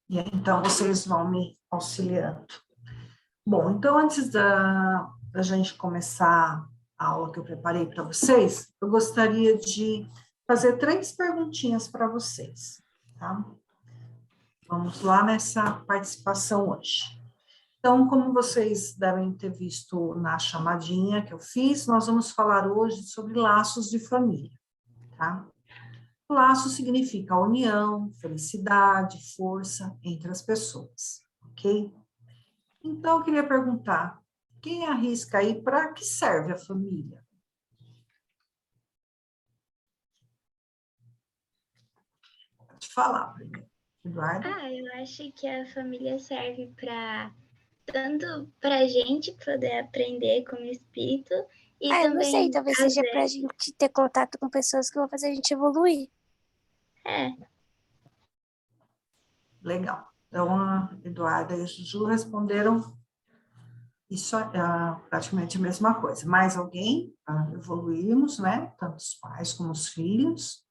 E aí, então, vocês vão me auxiliando. Bom, então, antes da gente começar a aula que eu preparei para vocês, eu gostaria de fazer 3 perguntinhas para vocês, tá? Vamos lá nessa participação hoje. Então, como vocês devem ter visto na chamadinha que eu fiz, nós vamos falar hoje sobre laços de família, tá? Laço significa união, felicidade, força entre as pessoas, ok? Então, eu queria perguntar, quem arrisca aí para que serve a família? Pode falar primeiro, Eduardo. Eu acho que a família serve para tanto para a gente poder aprender como espírito e eu não sei, também talvez às seja pra vezes, gente ter contato com pessoas que vão fazer a gente evoluir. Legal. Então, a Eduarda e a Juju responderam isso praticamente a mesma coisa. Mais alguém? Evoluímos, né? Tanto os pais como os filhos.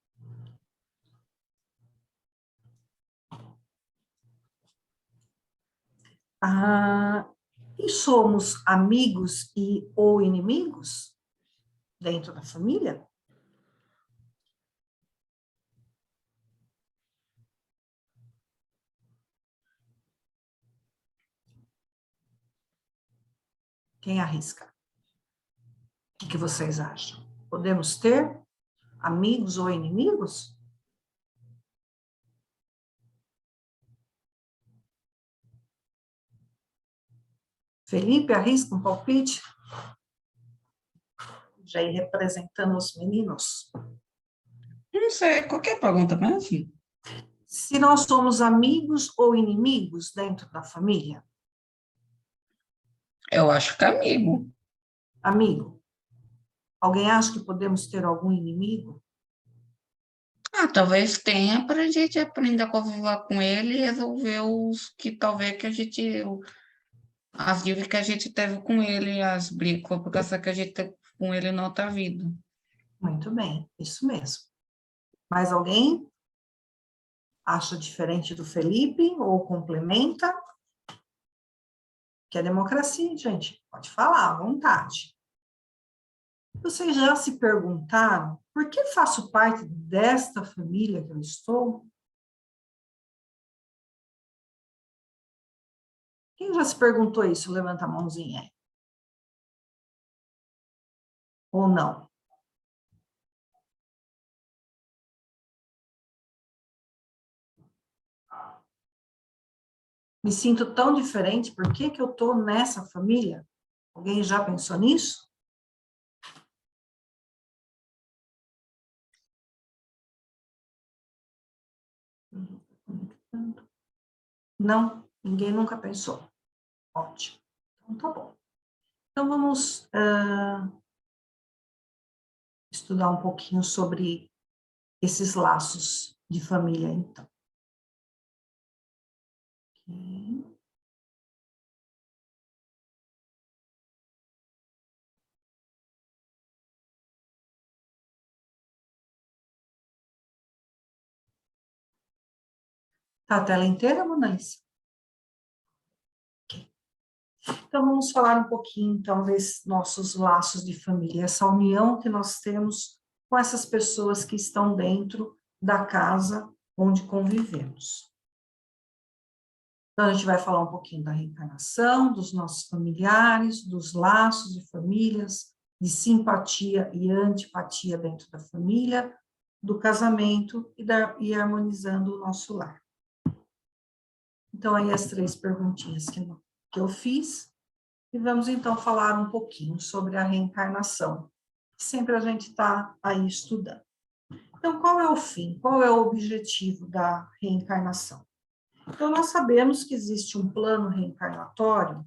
E somos amigos e ou inimigos dentro da família? Quem arrisca? O que vocês acham? Podemos ter amigos ou inimigos? Felipe, arrisca um palpite? Já ir representando os meninos. Não sei, qualquer pergunta mesmo. Se nós somos amigos ou inimigos dentro da família? Eu acho que é amigo. Amigo. Alguém acha que podemos ter algum inimigo? Talvez tenha para a gente aprender a conviver com ele e resolver os que talvez que a gente. As dívidas que a gente teve com ele, as brigas, por causa que a gente teve com ele na outra vida. Muito bem, isso mesmo. Mais alguém acha diferente do Felipe ou complementa? Que é democracia, gente. Pode falar à vontade. Vocês já se perguntaram por que faço parte desta família que eu estou? Quem já se perguntou isso? Levanta a mãozinha aí. Ou não? Me sinto tão diferente, por que que eu estou nessa família? Alguém já pensou nisso? Não, ninguém nunca pensou. Ótimo. Então, tá bom. Então, vamos estudar um pouquinho sobre esses laços de família, então. Ok. Tá a tela inteira, Mona Lisa? Ok. Então, vamos falar um pouquinho, então, desses nossos laços de família, essa união que nós temos com essas pessoas que estão dentro da casa onde convivemos. Então, a gente vai falar um pouquinho da reencarnação, dos nossos familiares, dos laços de famílias, de simpatia e antipatia dentro da família, do casamento e harmonizando o nosso lar. Então, aí as 3 perguntinhas que eu fiz, e vamos então falar um pouquinho sobre a reencarnação, que sempre a gente está aí estudando. Então, qual é o fim? Qual é o objetivo da reencarnação? Então, nós sabemos que existe um plano reencarnatório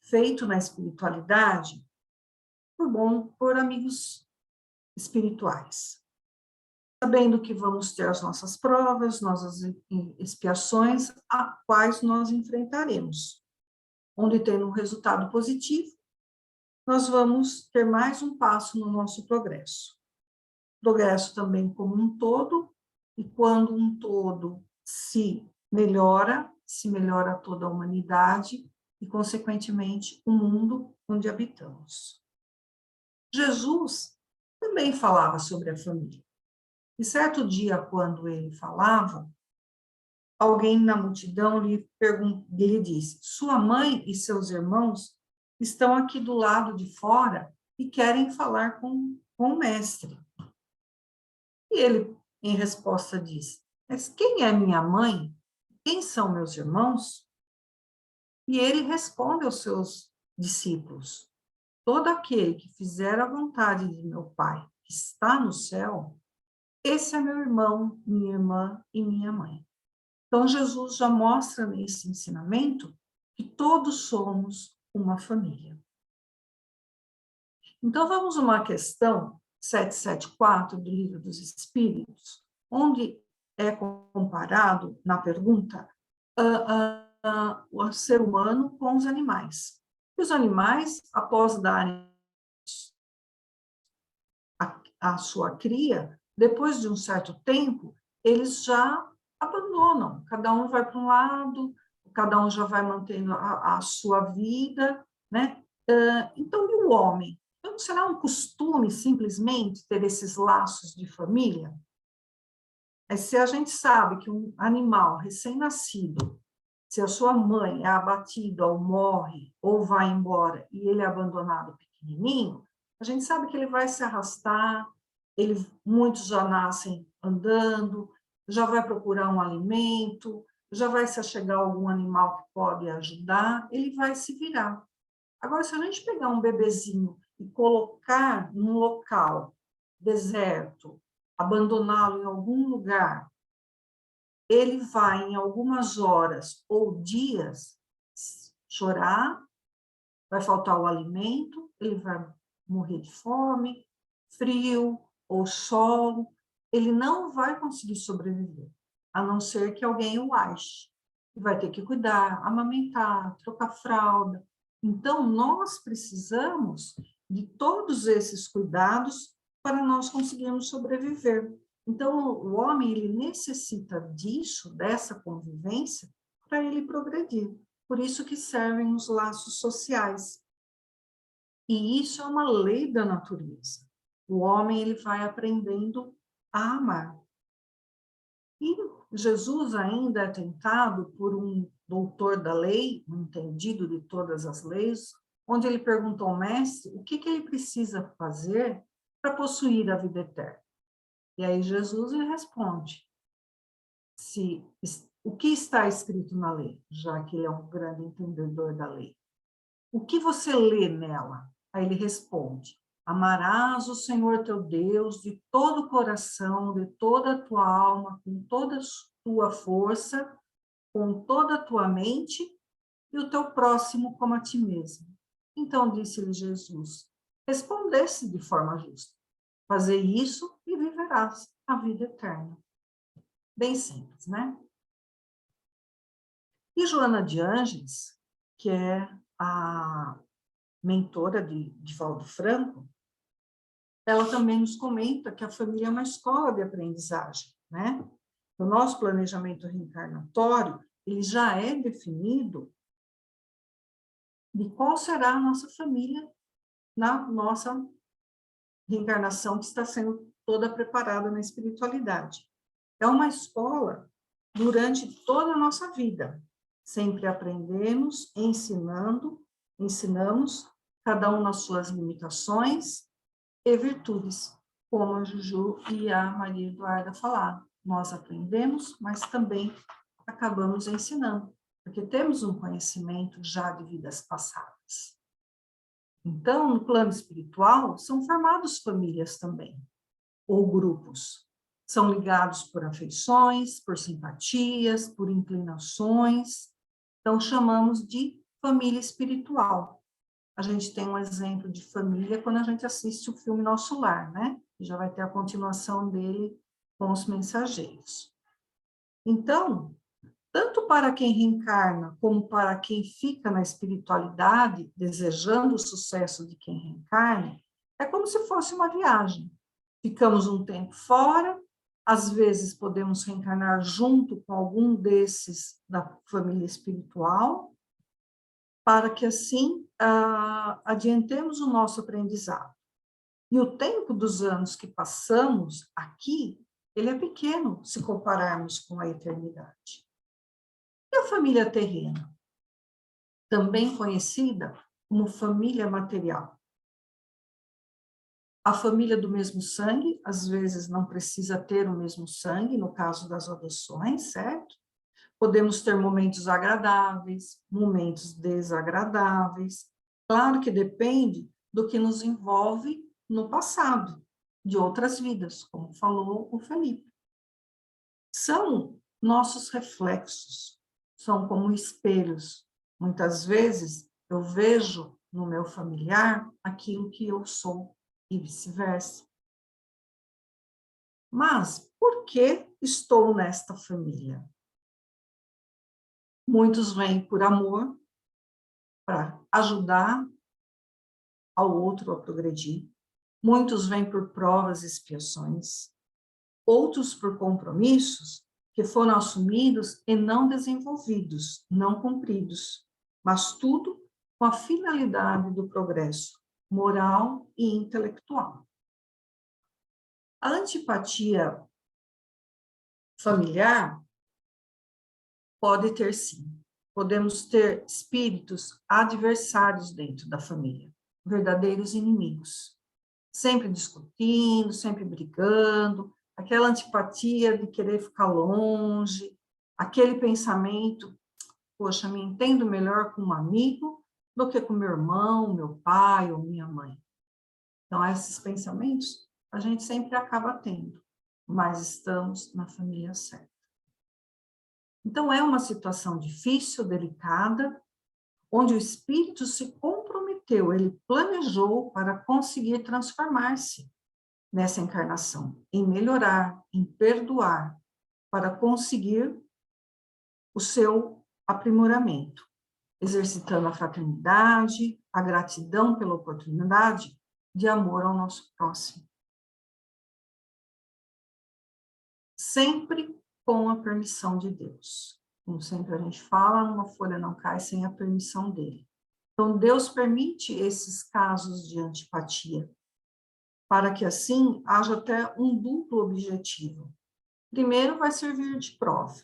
feito na espiritualidade por amigos espirituais. Sabendo que vamos ter as nossas provas, nossas expiações, a quais nós enfrentaremos. Onde tem um resultado positivo, nós vamos ter mais um passo no nosso progresso. Progresso também como um todo, e quando um todo se melhora, se melhora toda a humanidade e, consequentemente, o mundo onde habitamos. Jesus também falava sobre a família. E certo dia, quando ele falava, alguém na multidão lhe disse: sua mãe e seus irmãos estão aqui do lado de fora e querem falar com o mestre. E ele, em resposta, diz: mas quem é minha mãe? Quem são meus irmãos? E ele responde aos seus discípulos: todo aquele que fizer a vontade de meu Pai, que está no céu, esse é meu irmão, minha irmã e minha mãe. Então, Jesus já mostra nesse ensinamento que todos somos uma família. Então, vamos a uma questão 774 do Livro dos Espíritos, onde é comparado, na pergunta, o ser humano com os animais. E os animais, após darem a sua cria, depois de um certo tempo, eles já abandonam, cada um vai para um lado, cada um já vai mantendo a sua vida, né? Então, e o homem? Então, será um costume simplesmente ter esses laços de família? Se a gente sabe que um animal recém-nascido, se a sua mãe é abatida ou morre ou vai embora e ele é abandonado pequenininho, a gente sabe que ele vai se arrastar, muitos já nascem andando, já vai procurar um alimento, já vai se achegar algum animal que pode ajudar, ele vai se virar. Agora, se a gente pegar um bebezinho e colocar num local deserto, abandoná-lo em algum lugar, ele vai, em algumas horas ou dias, chorar, vai faltar o alimento, ele vai morrer de fome, frio ou sol, ele não vai conseguir sobreviver, a não ser que alguém o ache. Vai ter que cuidar, amamentar, trocar fralda. Então, nós precisamos de todos esses cuidados para nós conseguirmos sobreviver. Então, o homem, ele necessita disso, dessa convivência, para ele progredir. Por isso que servem os laços sociais. E isso é uma lei da natureza. O homem, ele vai aprendendo a amar. E Jesus ainda é tentado por um doutor da lei, um entendido de todas as leis, onde ele perguntou ao mestre o que ele precisa fazer para possuir a vida eterna. E aí Jesus lhe responde, o que está escrito na lei, já que ele é um grande entendedor da lei. O que você lê nela? Aí ele responde, amarás o Senhor teu Deus de todo o coração, de toda a tua alma, com toda a tua força, com toda a tua mente, e o teu próximo como a ti mesmo. Então disse-lhe Jesus, respondesse de forma justa, fazer isso e viverás a vida eterna. Bem simples, né? E Joana de Ângeles, que é a mentora de Valdo Franco, ela também nos comenta que a família é uma escola de aprendizagem, né? O nosso planejamento reencarnatório, ele já é definido de qual será a nossa família na nossa reencarnação que está sendo toda preparada na espiritualidade. É uma escola durante toda a nossa vida. Sempre aprendemos, ensinamos, cada um nas suas limitações e virtudes, como a Juju e a Maria Eduarda falaram. Nós aprendemos, mas também acabamos ensinando, porque temos um conhecimento já de vidas passadas. Então, no plano espiritual, são formados famílias também, ou grupos. São ligados por afeições, por simpatias, por inclinações. Então, chamamos de família espiritual. A gente tem um exemplo de família quando a gente assiste o filme Nosso Lar, né? Já vai ter a continuação dele com os mensageiros. Então, tanto para quem reencarna, como para quem fica na espiritualidade, desejando o sucesso de quem reencarna, é como se fosse uma viagem. Ficamos um tempo fora, Às vezes, podemos reencarnar junto com algum desses da família espiritual, para que, assim, adiantemos o nosso aprendizado. E o tempo dos anos que passamos aqui, ele é pequeno, se compararmos com a eternidade. E a família terrena? Também conhecida como família material. A família do mesmo sangue, às vezes não precisa ter o mesmo sangue, no caso das adoções, certo? Podemos ter momentos agradáveis, momentos desagradáveis. Claro que depende do que nos envolve no passado, de outras vidas, como falou o Felipe. São nossos reflexos, são como espelhos. Muitas vezes eu vejo no meu familiar aquilo que eu sou e vice-versa. Mas por que estou nesta família? Muitos vêm por amor, para ajudar ao outro a progredir. Muitos vêm por provas e expiações. Outros por compromissos que foram assumidos e não desenvolvidos, não cumpridos, mas tudo com a finalidade do progresso moral e intelectual. A antipatia familiar pode ter sim. Podemos ter espíritos adversários dentro da família, verdadeiros inimigos, sempre discutindo, sempre brigando, aquela antipatia de querer ficar longe, aquele pensamento, poxa, me entendo melhor com um amigo do que com meu irmão, meu pai ou minha mãe. Então, esses pensamentos a gente sempre acaba tendo, mas estamos na família certa. Então, é uma situação difícil, delicada, onde o espírito se comprometeu, ele planejou para conseguir transformar-se nessa encarnação, em melhorar, em perdoar, para conseguir o seu aprimoramento, exercitando a fraternidade, a gratidão pela oportunidade de amor ao nosso próximo. Sempre com a permissão de Deus. Como sempre a gente fala, uma folha não cai sem a permissão dele. Então, Deus permite esses casos de antipatia, para que assim haja até um duplo objetivo. Primeiro, vai servir de prova.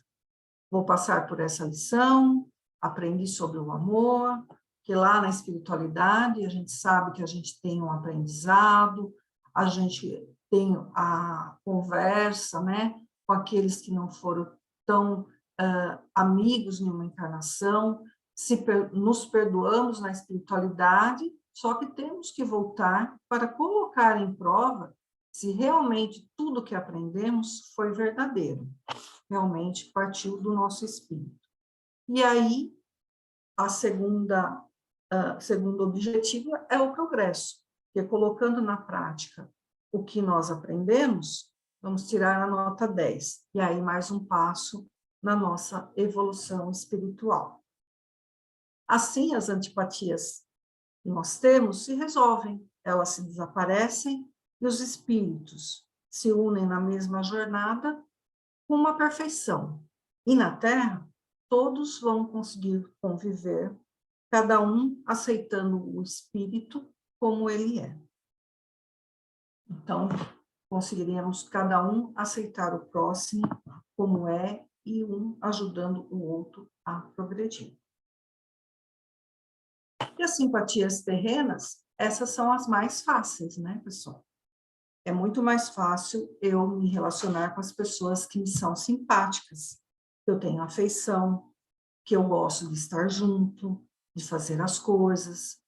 Vou passar por essa lição, aprendi sobre o amor, que lá na espiritualidade a gente sabe que a gente tem um aprendizado, a gente tem a conversa, né, com aqueles que não foram tão amigos em uma encarnação, nos perdoamos na espiritualidade, só que temos que voltar para colocar em prova se realmente tudo que aprendemos foi verdadeiro, realmente partiu do nosso espírito. E aí, segundo objetivo é o progresso, que é colocando na prática o que nós aprendemos, vamos tirar a nota 10, e aí mais um passo na nossa evolução espiritual. Assim, as antipatias que nós temos se resolvem, elas se desaparecem, e os espíritos se unem na mesma jornada com uma perfeição. E na Terra, todos vão conseguir conviver, cada um aceitando o espírito como ele é. Então, conseguiremos cada um aceitar o próximo como é e um ajudando o outro a progredir. E as simpatias terrenas, essas são as mais fáceis, né, pessoal? É muito mais fácil eu me relacionar com as pessoas que me são simpáticas, que eu tenho afeição, que eu gosto de estar junto, de fazer as coisas,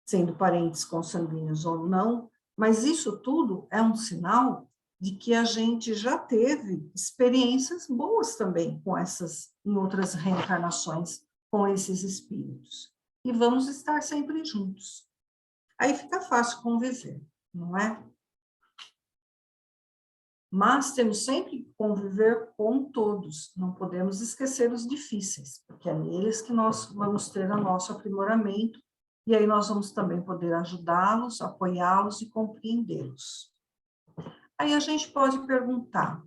sendo parentes consanguíneos ou não, mas isso tudo é um sinal de que a gente já teve experiências boas também com essas, em outras reencarnações, com esses espíritos. E vamos estar sempre juntos. Aí fica fácil conviver, não é? Mas temos sempre que conviver com todos, não podemos esquecer os difíceis, porque é neles que nós vamos ter o nosso aprimoramento, e aí nós vamos também poder ajudá-los, apoiá-los e compreendê-los. Aí a gente pode perguntar,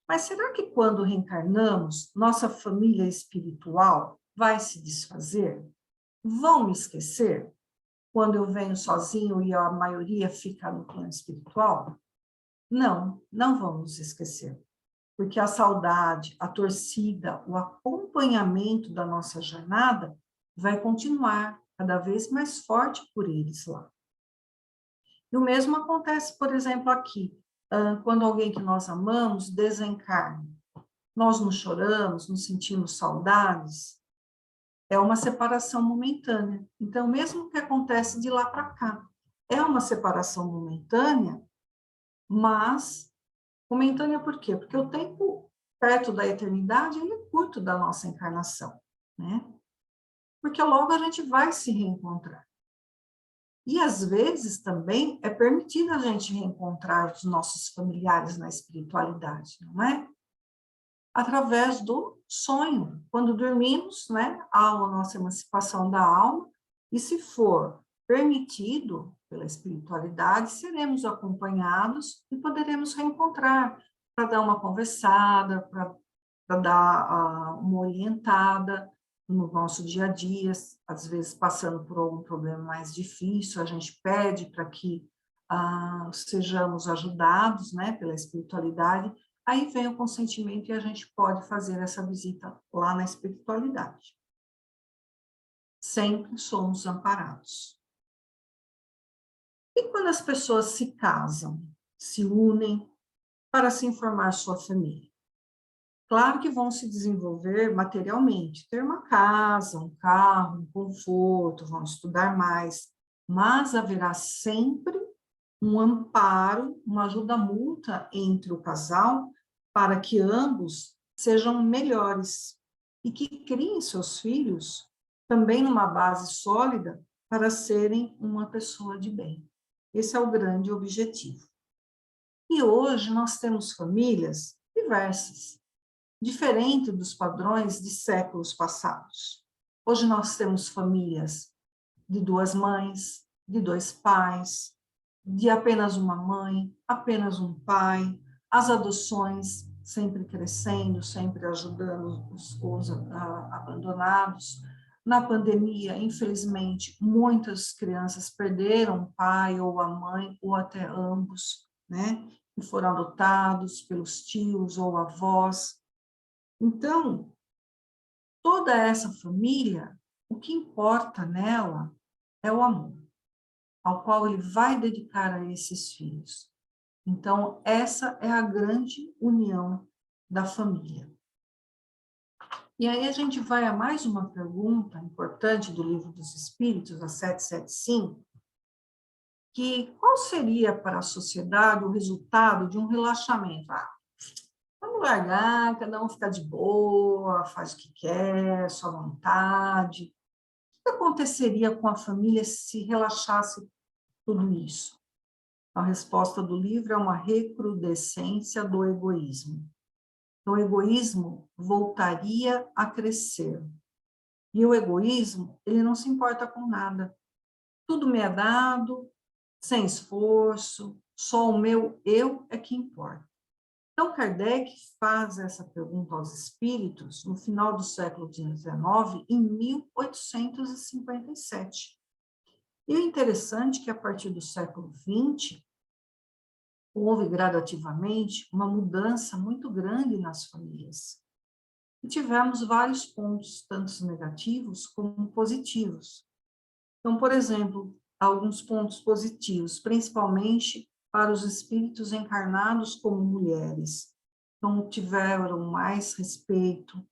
Mas será que quando reencarnamos, nossa família espiritual vai se desfazer? Vão me esquecer? Quando eu venho sozinho e a maioria fica no plano espiritual? Não, não vamos esquecer. Porque a saudade, a torcida, o acompanhamento da nossa jornada vai continuar cada vez mais forte por eles lá. E o mesmo acontece, por exemplo, aqui, quando alguém que nós amamos desencarna. Nós não choramos, não sentimos saudades, é uma separação momentânea. Então, mesmo que acontece de lá para cá, é uma separação momentânea, mas momentânea por quê? Porque o tempo perto da eternidade ele é curto da nossa encarnação, né? Porque logo a gente vai se reencontrar. E às vezes também é permitido a gente reencontrar os nossos familiares na espiritualidade, não é? Através do sonho. Quando dormimos, né, há a nossa emancipação da alma, e se for permitido pela espiritualidade, seremos acompanhados e poderemos reencontrar para dar uma conversada, para dar uma orientada no nosso dia a dia, às vezes passando por algum problema mais difícil, a gente pede para que sejamos ajudados, né, pela espiritualidade. Aí vem o consentimento e a gente pode fazer essa visita lá na espiritualidade. Sempre somos amparados. E quando as pessoas se casam, se unem para se formar sua família? Claro que vão se desenvolver materialmente, ter uma casa, um carro, um conforto, vão estudar mais, mas haverá sempre um amparo, uma ajuda mútua entre o casal para que ambos sejam melhores e que criem seus filhos também numa base sólida para serem uma pessoa de bem. Esse é o grande objetivo. E hoje nós temos famílias diversas, diferente dos padrões de séculos passados. Hoje nós temos famílias de 2 mães, de 2 pais, de apenas uma mãe, apenas um pai, as adoções sempre crescendo, sempre ajudando os abandonados. Na pandemia, infelizmente, muitas crianças perderam o pai ou a mãe, ou até ambos, né? E foram adotados pelos tios ou avós. Então, toda essa família, o que importa nela é o amor, ao qual ele vai dedicar a esses filhos. Então, essa é a grande união da família. E aí a gente vai a mais uma pergunta importante do Livro dos Espíritos, a 775, que qual seria para a sociedade o resultado de um relaxamento? Vamos largar, cada um ficar de boa, faz o que quer, sua vontade. O que aconteceria com a família se relaxasse tudo isso? A resposta do livro é uma recrudescência do egoísmo. Então, o egoísmo voltaria a crescer. E o egoísmo, ele não se importa com nada. Tudo me é dado, sem esforço, só o meu eu é que importa. Então, Kardec faz essa pergunta aos espíritos no final do século XIX, em 1857. E o interessante é que, a partir do século XX, houve gradativamente uma mudança muito grande nas famílias. E tivemos vários pontos, tanto negativos como positivos. Então, por exemplo, alguns pontos positivos, principalmente para os espíritos encarnados como mulheres. Então, tiveram mais respeito,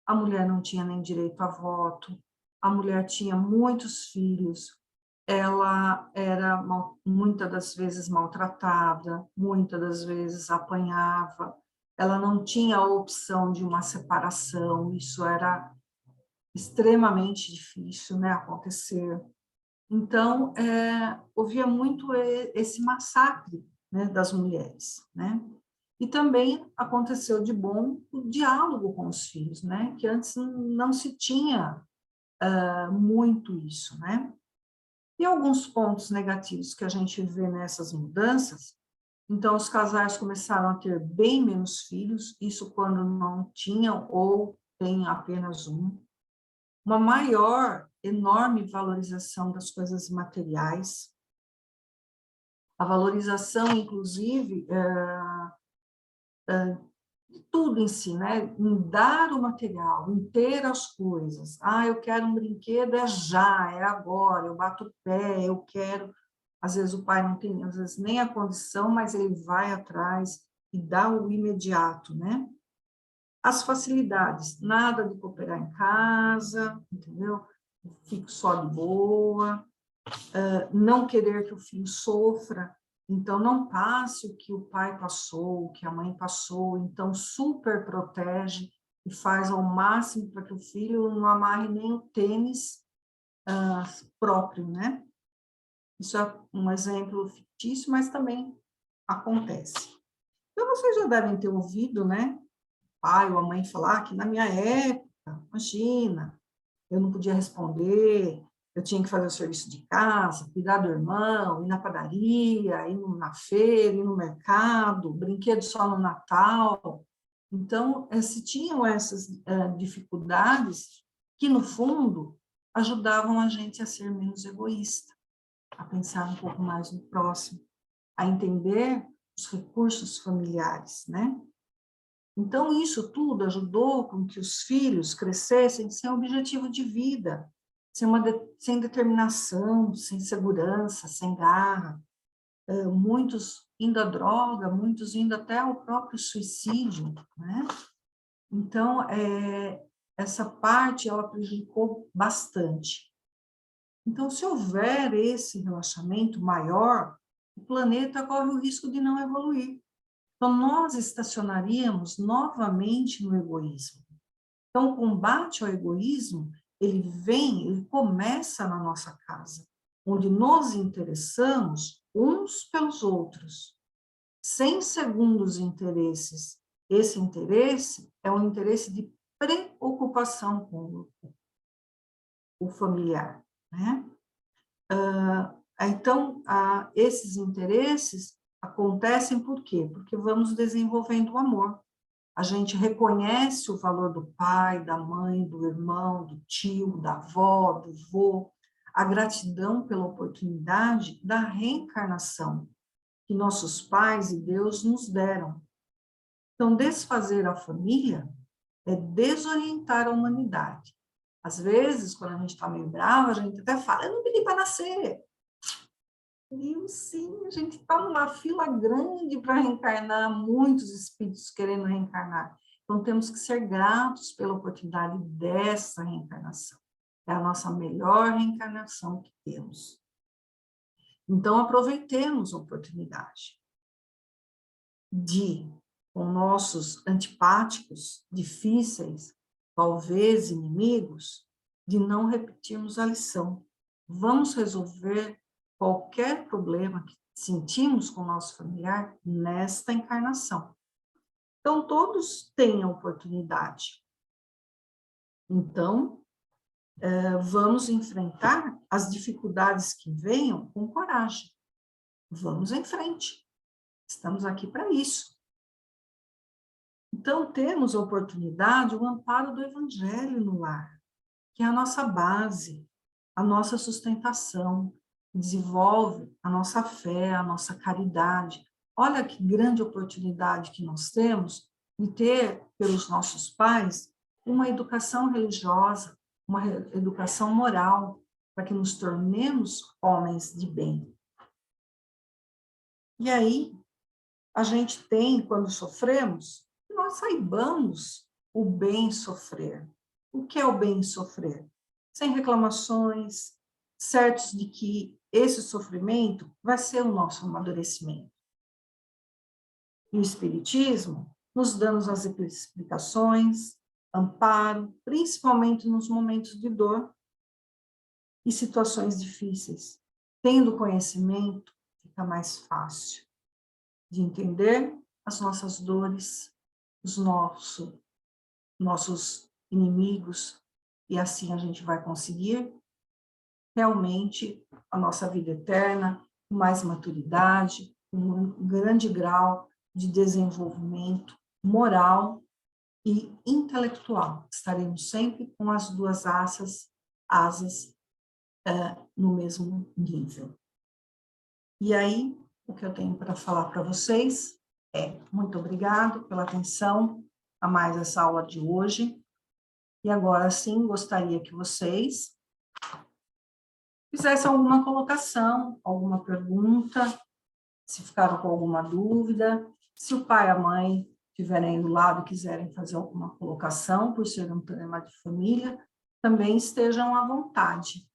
a mulher não tinha nem direito a voto, a mulher tinha muitos filhos, ela era muitas das vezes maltratada, muitas das vezes apanhava, ela não tinha a opção de uma separação, isso era extremamente difícil, né, acontecer. Então, havia muito esse massacre, né, das mulheres, né? E também aconteceu de bom o diálogo com os filhos, né? Que antes não se tinha muito isso, né? E alguns pontos negativos que a gente vê nessas mudanças, Então, os casais começaram a ter bem menos filhos, isso quando não tinham ou têm apenas um. Uma maior, enorme valorização das coisas materiais. A valorização, inclusive, de tudo em si, né? Em dar o material, em ter as coisas. Ah, eu quero um brinquedo, é já, é agora, eu bato o pé, eu quero. Às vezes o pai não tem, às vezes, nem a condição, mas ele vai atrás e dá o imediato, né? As facilidades, nada de cooperar em casa, entendeu? Fico só de boa, não querer que o filho sofra, então não passe o que o pai passou, o que a mãe passou, então super protege e faz ao máximo para que o filho não amarre nem o tênis próprio, né? Isso é um exemplo fictício, mas também acontece. Então, vocês já devem ter ouvido, né? Pai ou a mãe falar que na minha época, imagina, eu não podia responder, eu tinha que fazer o serviço de casa, cuidar do irmão, ir na padaria, ir na feira, ir no mercado, brinquedo só no Natal. Então, se tinham essas dificuldades que, no fundo, ajudavam a gente a ser menos egoísta, a pensar um pouco mais no próximo, a entender os recursos familiares, né? Então, isso tudo ajudou com que os filhos crescessem sem objetivo de vida, sem determinação, sem segurança, sem garra. Muitos indo à droga, muitos indo até ao próprio suicídio, né? Então, essa parte, ela prejudicou bastante. Então, se houver esse relaxamento maior, o planeta corre o risco de não evoluir. Então, nós estacionaríamos novamente no egoísmo. Então, o combate ao egoísmo, ele começa na nossa casa, onde nos interessamos uns pelos outros, sem segundos interesses. Esse interesse é um interesse de preocupação com o familiar, né? Então, esses interesses acontecem por quê? Porque vamos desenvolvendo o amor. A gente reconhece o valor do pai, da mãe, do irmão, do tio, da avó, do vô, a gratidão pela oportunidade da reencarnação que nossos pais e Deus nos deram. Então, desfazer a família é desorientar a humanidade. Às vezes, quando a gente está meio brava, a gente até fala, eu não pedi para nascer. E sim, a gente está numa fila grande para reencarnar, muitos espíritos querendo reencarnar. Então, temos que ser gratos pela oportunidade dessa reencarnação. É a nossa melhor reencarnação que temos. Então, aproveitemos a oportunidade de, com nossos antipáticos, difíceis, talvez inimigos, de não repetirmos a lição. Vamos resolver qualquer problema que sentimos com o nosso familiar nesta encarnação. Então, todos têm a oportunidade. Então, vamos enfrentar as dificuldades que venham com coragem. Vamos em frente. Estamos aqui para isso. Então, temos a oportunidade, o amparo do Evangelho no lar, que é a nossa base, a nossa sustentação, desenvolve a nossa fé, a nossa caridade. Olha que grande oportunidade que nós temos de ter, pelos nossos pais, uma educação religiosa, uma educação moral, para que nos tornemos homens de bem. E aí, a gente tem, quando sofremos, que nós saibamos o bem sofrer. O que é o bem sofrer? Sem reclamações, certos de que esse sofrimento vai ser o nosso amadurecimento. E o Espiritismo nos dando as explicações, amparo, principalmente nos momentos de dor e situações difíceis. Tendo conhecimento, fica mais fácil de entender as nossas dores, os nossos inimigos, e assim a gente vai conseguir realmente a nossa vida eterna, com mais maturidade, um grande grau de desenvolvimento moral e intelectual. Estaremos sempre com as duas asas no mesmo nível. E aí, o que eu tenho para falar para vocês é muito obrigado pela atenção a mais essa aula de hoje. E agora sim, gostaria que vocês fizessem alguma colocação, alguma pergunta, se ficaram com alguma dúvida, se o pai e a mãe estiverem aí do lado e quiserem fazer alguma colocação, por ser um tema de família, também estejam à vontade.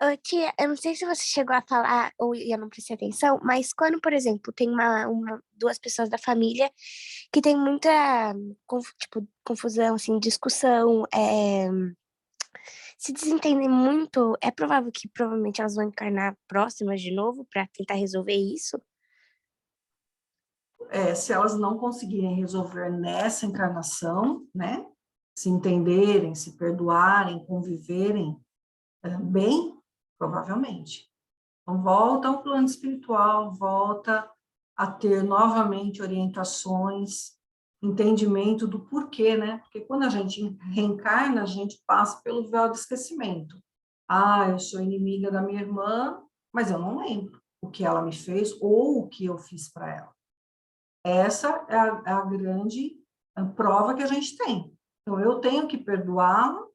Ô, tia, eu não sei se você chegou a falar ou eu não prestei atenção, mas quando, por exemplo, tem duas pessoas da família que tem muita, tipo, confusão, assim, discussão, se desentendem muito, é provável que provavelmente elas vão encarnar próximas de novo para tentar resolver isso? Se elas não conseguirem resolver nessa encarnação, né, se entenderem, se perdoarem, conviverem bem, provavelmente. Então, volta ao plano espiritual, volta a ter novamente orientações, entendimento do porquê, né? Porque quando a gente reencarna, a gente passa pelo véu do esquecimento. Ah, eu sou inimiga da minha irmã, mas eu não lembro o que ela me fez ou o que eu fiz para ela. Essa é a grande prova que a gente tem. Então, eu tenho que perdoá-la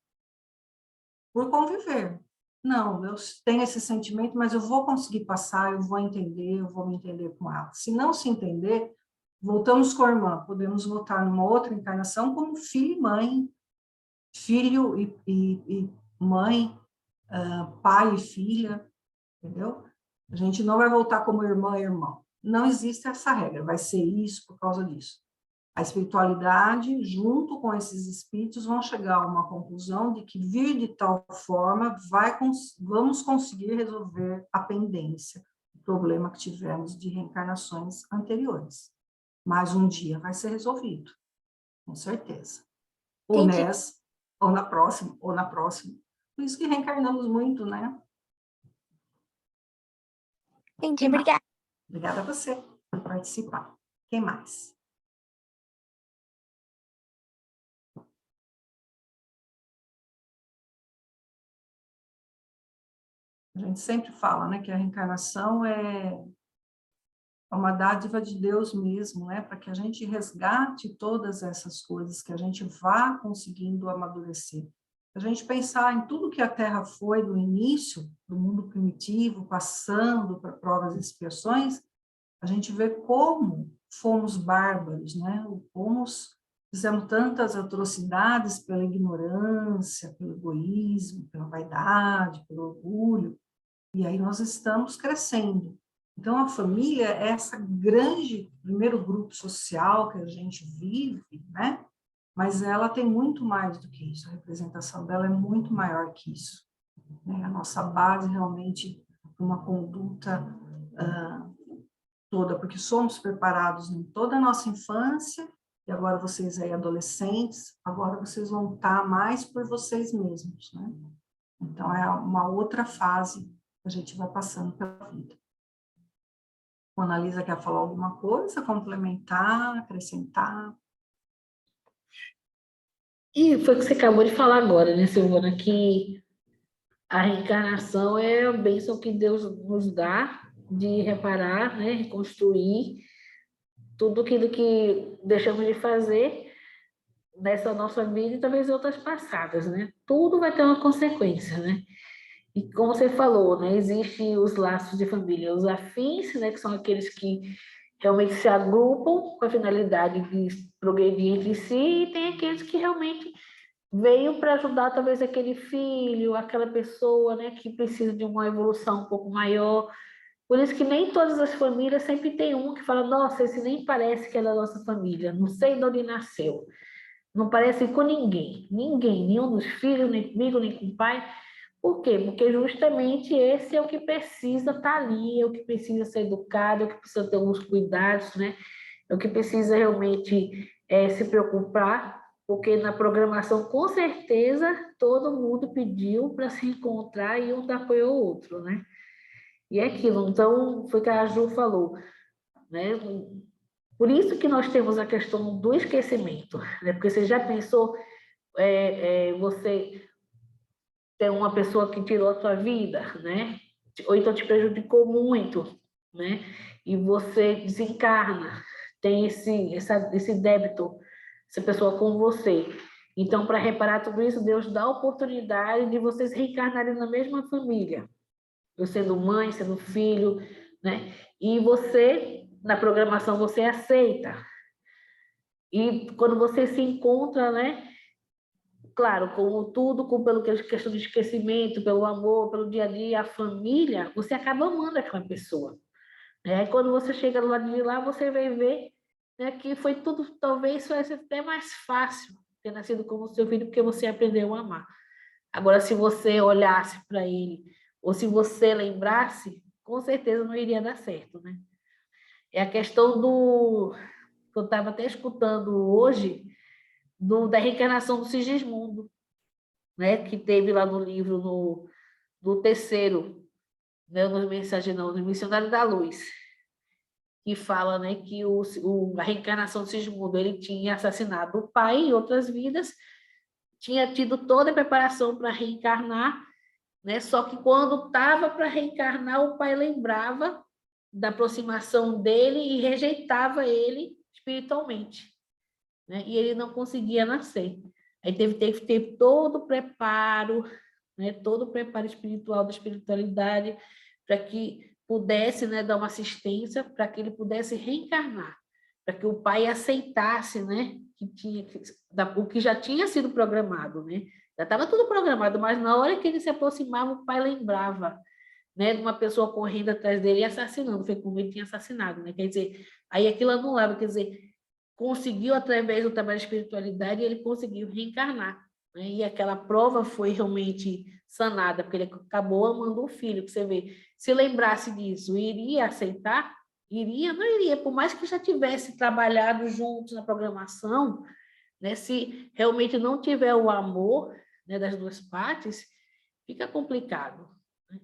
por conviver. Não, eu tenho esse sentimento, mas eu vou conseguir passar, eu vou entender, eu vou me entender com ela. Se não se entender, voltamos com a irmã, podemos voltar numa outra encarnação como filho e mãe, filho e mãe, pai e filha, entendeu? A gente não vai voltar como irmã e irmão. Não existe essa regra, vai ser isso por causa disso. A espiritualidade, junto com esses espíritos, vão chegar a uma conclusão de que vir de tal forma vamos conseguir resolver a pendência, o problema que tivemos de reencarnações anteriores. Mas um dia vai ser resolvido, com certeza. Ou Entendi. nessa, ou na próxima, ou na próxima. Por isso que reencarnamos muito, né? Entendi, obrigada. Obrigada a você por participar. Quem mais? A gente sempre fala, né, que a reencarnação é uma dádiva de Deus mesmo, né, para que a gente resgate todas essas coisas, que a gente vá conseguindo amadurecer. A gente pensar em tudo que a Terra foi no início, do mundo primitivo, passando para provas e expiações, a gente vê como fomos bárbaros, né, como fizemos tantas atrocidades pela ignorância, pelo egoísmo, pela vaidade, pelo orgulho, e aí nós estamos crescendo. Então, a família é essa grande, primeiro grupo social que a gente vive, né? Mas ela tem muito mais do que isso, a representação dela é muito maior que isso, né? A nossa base realmente uma conduta toda, porque somos preparados em toda a nossa infância, e agora vocês aí adolescentes, agora vocês vão estar mais por vocês mesmos, né? Então, é uma outra fase que a gente vai passando pela vida. A Analisa quer falar alguma coisa, complementar, acrescentar? E foi o que você acabou de falar agora, né, Silvana, que a reencarnação é a bênção que Deus nos dá de reparar, né, reconstruir tudo aquilo que deixamos de fazer nessa nossa vida e talvez outras passadas, né? Tudo vai ter uma consequência, né? E como você falou, né, existem os laços de família, os afins, né, que são aqueles que realmente se agrupam com a finalidade de progredir entre si, e tem aqueles que realmente veio para ajudar talvez aquele filho, aquela pessoa, né, que precisa de uma evolução um pouco maior. Por isso que nem todas as famílias sempre tem um que fala, nossa, esse nem parece que é da nossa família, não sei de onde nasceu. Não parece com ninguém, nenhum dos filhos, nem comigo, nem com o pai. Por quê? Porque justamente esse é o que precisa estar ali, é o que precisa ser educado, é o que precisa ter alguns cuidados, né? É o que precisa realmente se preocupar, porque na programação, com certeza, todo mundo pediu para se encontrar e um dar apoio ao outro, né? E é aquilo, então, foi o que a Ju falou, né? Por isso que nós temos a questão do esquecimento, né? Porque você já pensou, você tem uma pessoa que tirou a sua vida, né? Ou então te prejudicou muito, né? E você desencarna, tem esse débito, essa pessoa com você. Então, para reparar tudo isso, Deus dá a oportunidade de vocês reencarnarem na mesma família. Eu sendo mãe, sendo filho, né? E você, na programação, você aceita. E quando você se encontra, né? Claro, com tudo, pelo questão de esquecimento, pelo amor, pelo dia a dia, a família, você acaba amando aquela pessoa. Né? Quando você chega do lado de lá, você vai ver, né, que foi tudo, talvez fosse até mais fácil ter nascido como seu filho, porque você aprendeu a amar. Agora, se você olhasse para ele, ou se você lembrasse, com certeza não iria dar certo, né? É a questão do que eu estava até escutando hoje, da reencarnação do Sigismundo, né? Que teve lá no livro, no terceiro, né? No Mensagem não, no Missionário da Luz, que fala, né, que a reencarnação do Sigismundo, ele tinha assassinado o pai em outras vidas, tinha tido toda a preparação para reencarnar, né? Só que quando estava para reencarnar, o pai lembrava da aproximação dele e rejeitava ele espiritualmente, né? E ele não conseguia nascer. Aí teve que ter todo o preparo, né? Todo o preparo espiritual da espiritualidade para que pudesse, né, dar uma assistência para que ele pudesse reencarnar, para que o pai aceitasse, né, o que já tinha sido programado, né? Já estava tudo programado, mas na hora que ele se aproximava, o pai lembrava, né, de uma pessoa correndo atrás dele e assassinando, foi como ele tinha assassinado, né? Quer dizer, aí aquilo anulava, quer dizer, conseguiu através do trabalho de espiritualidade, ele conseguiu reencarnar, né? E aquela prova foi realmente sanada, porque ele acabou amando o filho, que você vê, se lembrasse disso, iria aceitar? Iria? Não iria, por mais que já tivesse trabalhado juntos na programação, né? Se realmente não tiver o amor, né, das duas partes, fica complicado. Né?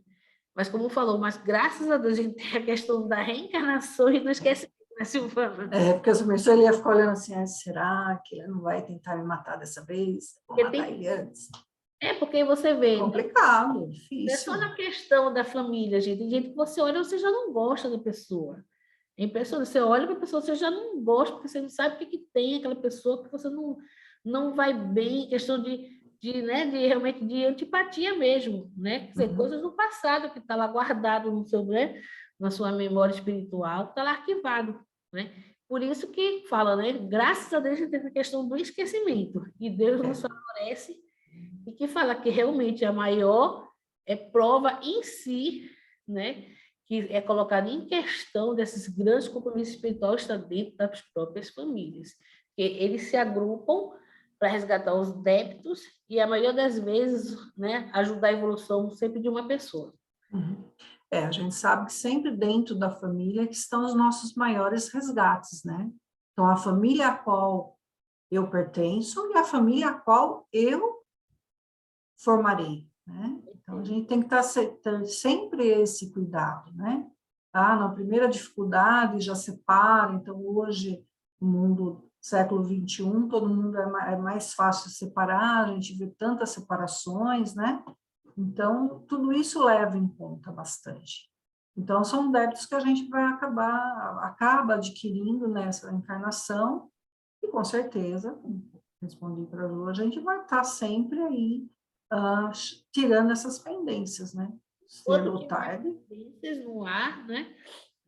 Mas como falou, mas graças a Deus a gente tem a questão da reencarnação e não esquece, né, Silvana? Porque as pessoas ele ia ficar olhando assim, será que ele não vai tentar me matar dessa vez? Vou matar ele antes. Porque você vê, Complicado, não é difícil. só na questão da família, gente. Tem gente que você olha e você já não gosta da pessoa. É impressionante. Você olha para a pessoa, você já não gosta, porque você não sabe o que tem aquela pessoa, que você não vai bem, questão né, de realmente de antipatia mesmo, né? Quer dizer, coisas do passado que está lá guardado no seu, né, na sua memória espiritual, está lá arquivado, né? Por isso que fala, né? Graças a Deus a gente tem essa questão do esquecimento, e Deus nos favorece, e que fala que realmente a maior prova em si, né, que é colocada em questão desses grandes compromissos espirituais, está dentro das próprias famílias, que eles se agrupam para resgatar os débitos e, a maioria das vezes, né, ajudar a evolução sempre de uma pessoa. A gente sabe que sempre dentro da família que estão os nossos maiores resgates, né? Então, a família a qual eu pertenço e a família a qual eu formarei, né? Então, a gente tem que estar sempre esse cuidado, né? Na primeira dificuldade já separa, então hoje, no mundo século XXI, todo mundo é mais fácil separar, a gente vê tantas separações, né? Então, tudo isso leva em conta bastante. Então, são débitos que a gente vai acaba adquirindo nessa encarnação, e com certeza, respondi para a Lu, a gente vai estar sempre aí tirando essas pendências, né? Cedo ou tarde. Pendências no ar, né?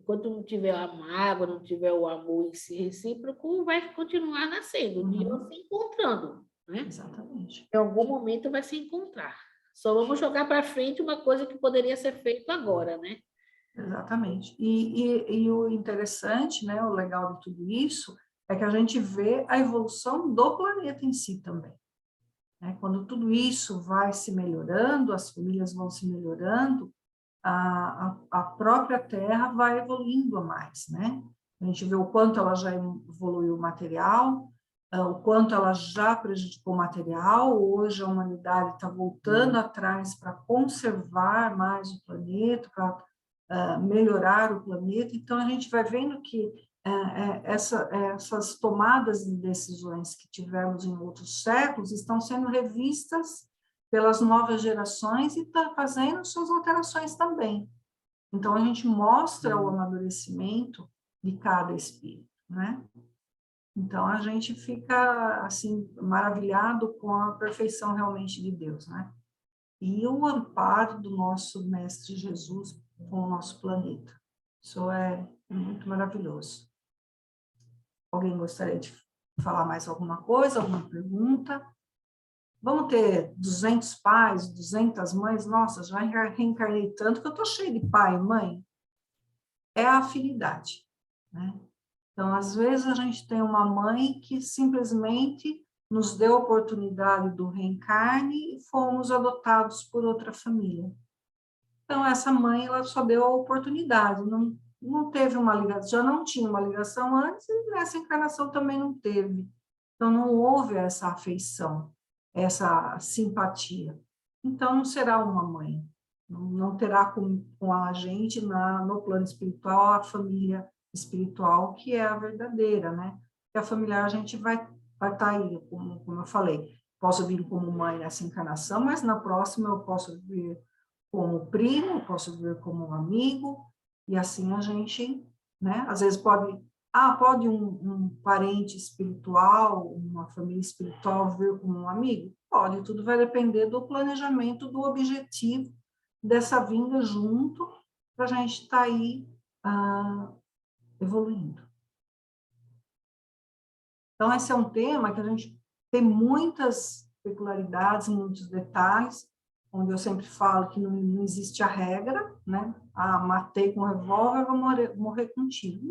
Enquanto não tiver a mágoa, não tiver o amor em si recíproco, vai continuar nascendo, e se encontrando, né? Exatamente. Em algum momento vai se encontrar. Só vamos jogar para frente uma coisa que poderia ser feito agora, né? Exatamente. E o interessante, né, o legal de tudo isso, é que a gente vê a evolução do planeta em si também. Né? Quando tudo isso vai se melhorando, as famílias vão se melhorando, a própria Terra vai evoluindo a mais, né? A gente vê o quanto ela já evoluiu o material, o quanto ela já prejudicou o material. Hoje a humanidade está voltando atrás para conservar mais o planeta, para melhorar o planeta. Então, a gente vai vendo que essas tomadas de decisões que tivemos em outros séculos estão sendo revistas pelas novas gerações e estão fazendo suas alterações também. Então, a gente mostra o amadurecimento de cada espírito, né? Então, a gente fica, assim, maravilhado com a perfeição realmente de Deus, né? E o amparo do nosso Mestre Jesus com o nosso planeta. Isso é muito maravilhoso. Alguém gostaria de falar mais alguma coisa, alguma pergunta? Vamos ter 200 pais, 200 mães? Nossa, já reencarnei tanto que eu estou cheia de pai e mãe. É a afinidade, né? Então, às vezes, a gente tem uma mãe que simplesmente nos deu a oportunidade do reencarne e fomos adotados por outra família. Então, essa mãe, ela só deu a oportunidade, não teve uma ligação, já não tinha uma ligação antes e nessa encarnação também não teve. Então, não houve essa afeição, essa simpatia. Então, não será uma mãe, não terá com a gente no plano espiritual a família espiritual que é a verdadeira, né? E a familiar a gente vai estar aí, como eu falei, posso vir como mãe nessa encarnação, mas na próxima eu posso vir como primo, posso vir como um amigo, e assim a gente, né? Às vezes pode um parente espiritual, uma família espiritual vir como um amigo? Pode, tudo vai depender do planejamento, do objetivo dessa vinda junto, para a gente estar aí evoluindo. Então, esse é um tema que a gente tem muitas peculiaridades, muitos detalhes, onde eu sempre falo que não existe a regra, né? Ah, matei com revólver, vou morrer contigo.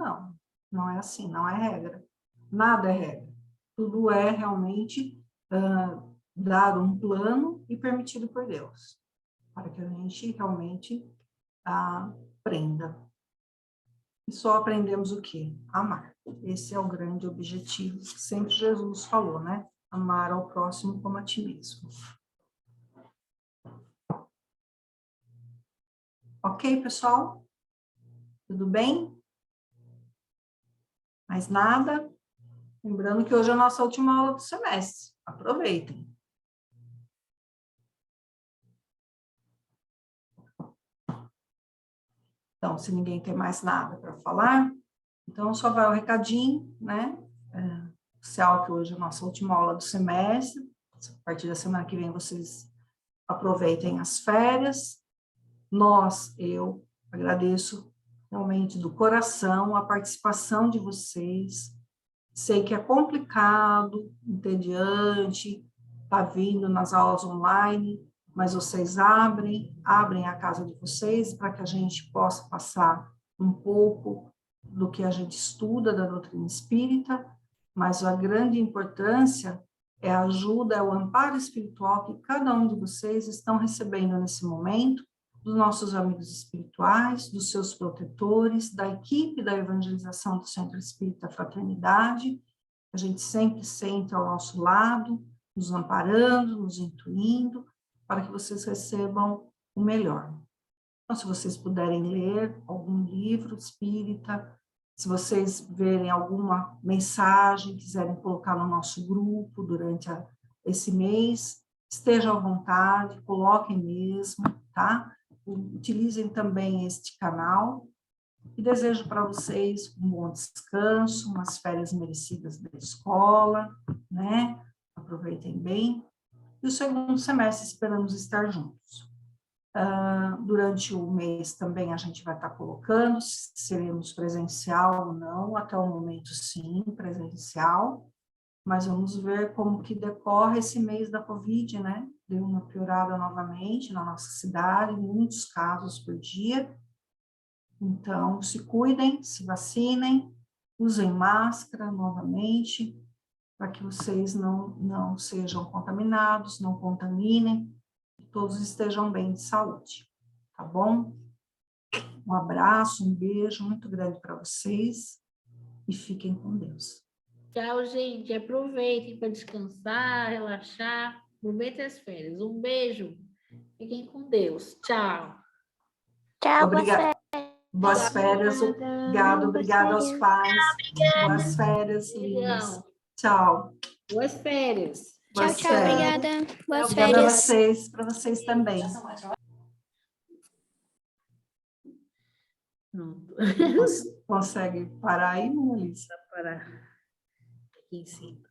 Não é assim, não é regra. Nada é regra. Tudo é realmente dado um plano e permitido por Deus, para que a gente realmente aprenda. E só aprendemos o quê? Amar. Esse é o grande objetivo que sempre Jesus falou, né? Amar ao próximo como a ti mesmo. Ok, pessoal? Tudo bem? Mais nada? Lembrando que hoje é a nossa última aula do semestre. Aproveitem. Então, se ninguém tem mais nada para falar, então só vai o recadinho, né? Oficial que hoje é a nossa última aula do semestre. A partir da semana que vem vocês aproveitem as férias. Eu agradeço realmente do coração a participação de vocês. Sei que é complicado, entediante, tá vindo nas aulas online, mas vocês abrem a casa de vocês para que a gente possa passar um pouco do que a gente estuda da doutrina espírita, mas a grande importância é a ajuda, é o amparo espiritual que cada um de vocês estão recebendo nesse momento, dos nossos amigos espirituais, dos seus protetores, da equipe da evangelização do Centro Espírita Fraternidade. A gente sempre senta ao nosso lado, nos amparando, nos intuindo, para que vocês recebam o melhor. Então, se vocês puderem ler algum livro espírita, se vocês verem alguma mensagem, quiserem colocar no nosso grupo durante esse mês, estejam à vontade, coloquem mesmo, tá? Utilizem também este canal e desejo para vocês um bom descanso, umas férias merecidas da escola, né? Aproveitem bem. E o segundo semestre esperamos estar juntos. Durante o mês também a gente vai estar colocando se seremos presencial ou não, até o momento sim, presencial, mas vamos ver como que decorre esse mês da Covid, né? Deu uma piorada novamente na nossa cidade, muitos casos por dia. Então, se cuidem, se vacinem, usem máscara novamente, para que vocês não sejam contaminados, não contaminem, que todos estejam bem de saúde, tá bom? Um abraço, um beijo muito grande para vocês e fiquem com Deus. Tchau, gente. Aproveitem para descansar, relaxar. Aproveitem as férias. Um beijo. Fiquem com Deus. Tchau. Tchau, Obrigada. você. Boas férias, obrigado, obrigada aos pais. Boas férias, Liz. Tchau. Boas férias. Tchau, Boas tchau, férias. obrigada. Boas Obrigada a férias. para vocês também. Pronto. Consegue parar aí, Melissa? Para aqui em cima.